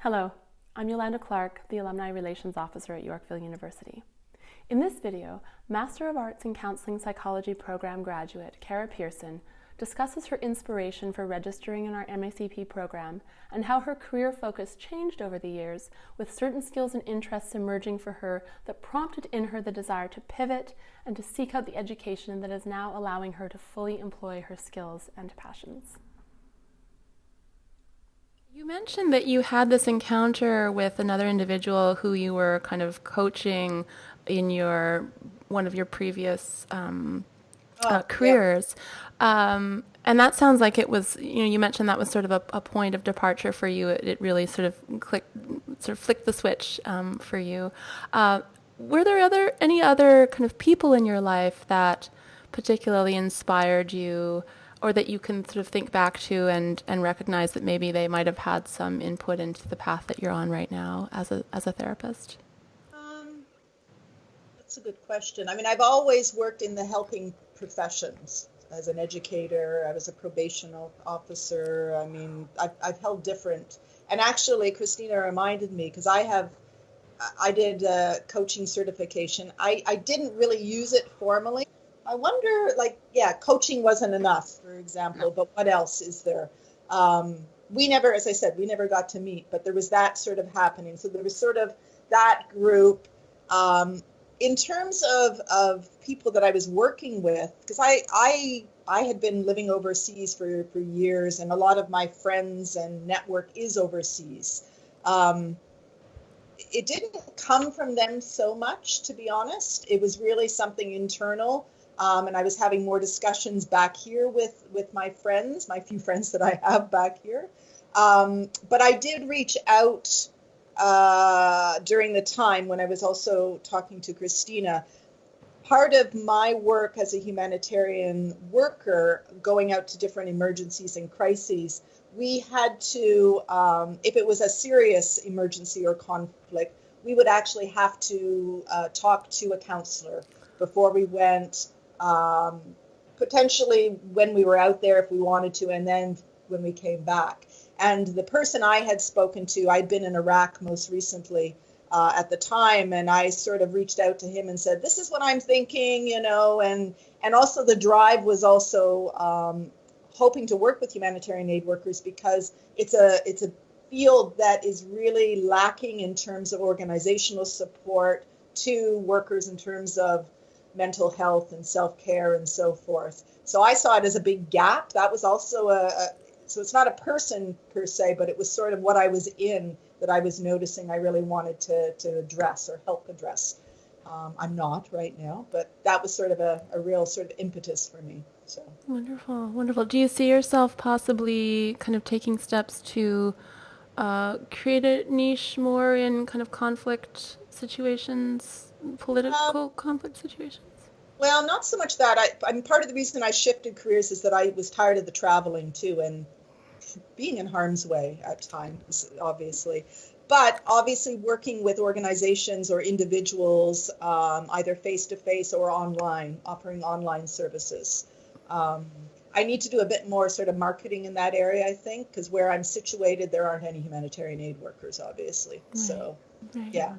Hello, I'm Yolanda Clark, the Alumni Relations Officer at Yorkville University. In this video, Master of Arts in Counseling Psychology program graduate Kara Pierson discusses her inspiration for registering in our MACP program and how her career focus changed over the years, with certain skills and interests emerging for her that prompted in her the desire to pivot and to seek out the education that is now allowing her to fully employ her skills and passions. You mentioned that you had this encounter with another individual who you were kind of coaching in one of your previous careers. Yeah. And that sounds like it was, you mentioned that was sort of a point of departure for you. It really sort of flicked the switch for you. Were there any other kind of people in your life that particularly inspired you, or that you can sort of think back to and recognize that maybe they might have had some input into the path that you're on right now as a therapist? That's a good question. I mean, I've always worked in the helping professions. As an educator, I was a probation officer. I mean, I've held different. And actually, Christina reminded me, because I did coaching certification. I didn't really use it formally. I wonder, coaching wasn't enough, for example, but what else is there? We never, as I said, we never got to meet, but there was that sort of happening. So there was sort of that group. In terms of people that I was working with, because I had been living overseas for years, and a lot of my friends and network is overseas. It didn't come from them so much, to be honest. It was really something internal. And I was having more discussions back here with my friends, my few friends that I have back here. But I did reach out during the time when I was also talking to Christina. Part of my work as a humanitarian worker, going out to different emergencies and crises, we had to, if it was a serious emergency or conflict, we would actually have to talk to a counselor before we went. Potentially when we were out there if we wanted to, and then when we came back. And the person I had spoken to, I'd been in Iraq most recently at the time, and I sort of reached out to him and said, this is what I'm thinking, and also the drive was also hoping to work with humanitarian aid workers, because it's a field that is really lacking in terms of organizational support to workers in terms of mental health and self-care and so forth. So I saw it as a big gap. That was also so it's not a person per se, but it was sort of what I was in that I was noticing I really wanted to address or help address. I'm not right now, but that was sort of a real sort of impetus for me. So Wonderful, wonderful. Do you see yourself possibly kind of taking steps to create a niche more in kind of conflict situations? Political conflict situations? Well, not so much that. I mean, part of the reason I shifted careers is that I was tired of the traveling too, and being in harm's way at times, obviously. But obviously working with organizations or individuals, either face-to-face or online, offering online services. I need to do a bit more sort of marketing in that area, I think, because where I'm situated, there aren't any humanitarian aid workers, obviously. Right. So, right. Yeah.